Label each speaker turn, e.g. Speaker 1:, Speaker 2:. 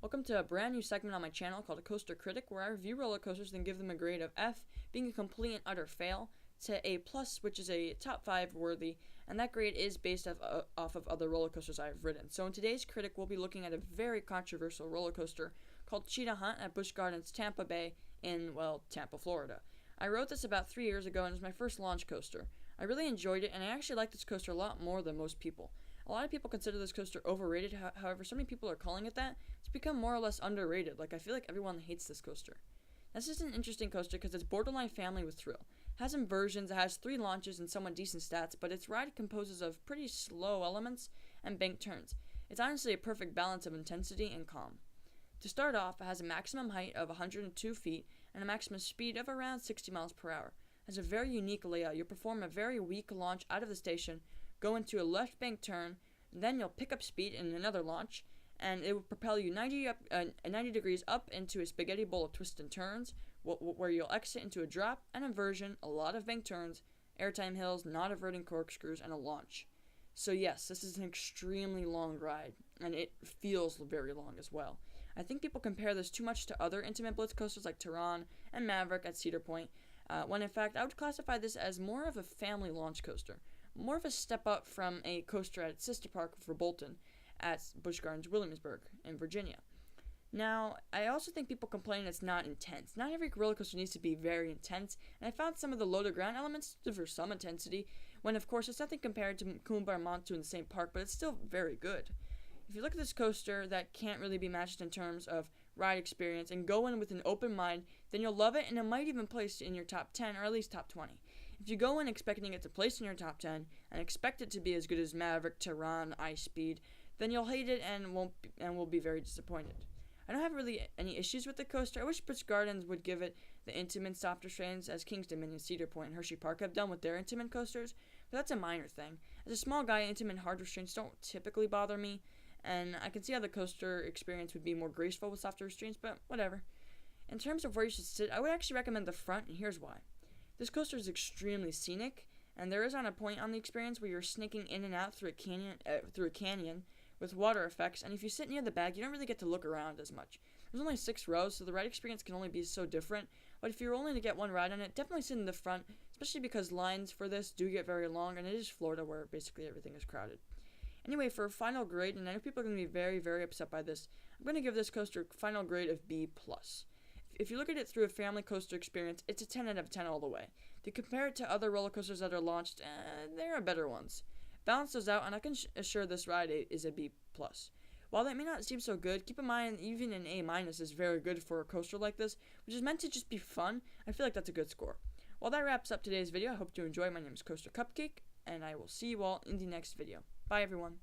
Speaker 1: Welcome to a brand new segment on my channel called A Coaster Critic, where I review roller coasters and give them a grade of F, being a complete and utter fail, to A+, which is a top 5 worthy, and that grade is based off of other roller coasters I've ridden. So in today's critic, we'll be looking at a very controversial roller coaster called Cheetah at Busch Gardens, Tampa Bay in, Tampa, Florida. I rode this about 3 years ago and it was my first launch coaster. I really enjoyed it, and I actually like this coaster a lot more than most people. A lot of people consider this coaster overrated, however, so many people are calling it that. It's become more or less underrated. I feel like everyone hates this coaster. This is an interesting coaster because it's borderline family with thrill. It has inversions, it has 3 launches and somewhat decent stats, but its ride composes of pretty slow elements and bank turns. It's honestly a perfect balance of intensity and calm. To start off, it has a maximum height of 102 feet and a maximum speed of around 60 miles per hour. It has a very unique layout. You'll perform a very weak launch out of the station, go into a left bank turn, then you'll pick up speed in another launch, and it will propel you 90 degrees up into a spaghetti bowl of twists and turns, where you'll exit into a drop, an inversion, a lot of bank turns, airtime hills, not averting corkscrews, and a launch. So yes, this is an extremely long ride, and it feels very long as well. I think people compare this too much to other Intamin Blitz coasters like Tehran and Maverick at Cedar Point, when in fact I would classify this as more of a family launch coaster. More of a step up from a coaster at Sister Park for Bolton at Busch Gardens, Williamsburg in Virginia. Now, I also think people complain it's not intense. Not every roller coaster needs to be very intense, and I found some of the low-to-ground elements for some intensity, when of course it's nothing compared to Kumba or Montu in the same park, but it's still very good. If you look at this coaster, that can't really be matched in terms of ride experience, and go in with an open mind, then you'll love it, and it might even place in your top 10 or at least top 20. If you go in expecting it to place in your top 10 and expect it to be as good as Maverick, Tehran, Ice Speed, then you'll hate it and will be very disappointed. I don't have really any issues with the coaster. I wish Busch Gardens would give it the Intamin softer strains as Kings Dominion, Cedar Point, and Hershey Park have done with their Intamin coasters, but that's a minor thing. As a small guy, Intamin hard restraints don't typically bother me, and I can see how the coaster experience would be more graceful with softer restraints, but whatever. In terms of where you should sit, I would actually recommend the front, and here's why. This coaster is extremely scenic, and there is a point on the experience where you're snaking in and out through a canyon with water effects, and if you sit near the back, you don't really get to look around as much. There's only 6 rows, so the ride experience can only be so different, but if you're only to get one ride on it, definitely sit in the front, especially because lines for this do get very long, and it is Florida where basically everything is crowded. Anyway, for a final grade, and I know people are going to be very, very upset by this, I'm going to give this coaster a final grade of B+. If you look at it through a family coaster experience, it's a 10 out of 10 all the way. If you compare it to other roller coasters that are launched, there are better ones. Balance those out, and I can assure this ride is a B+. While that may not seem so good, keep in mind even an A- is very good for a coaster like this, which is meant to just be fun. I feel like that's a good score. Well, that wraps up today's video. I hope you enjoy. My name is Coaster Cupcake, and I will see you all in the next video. Bye, everyone.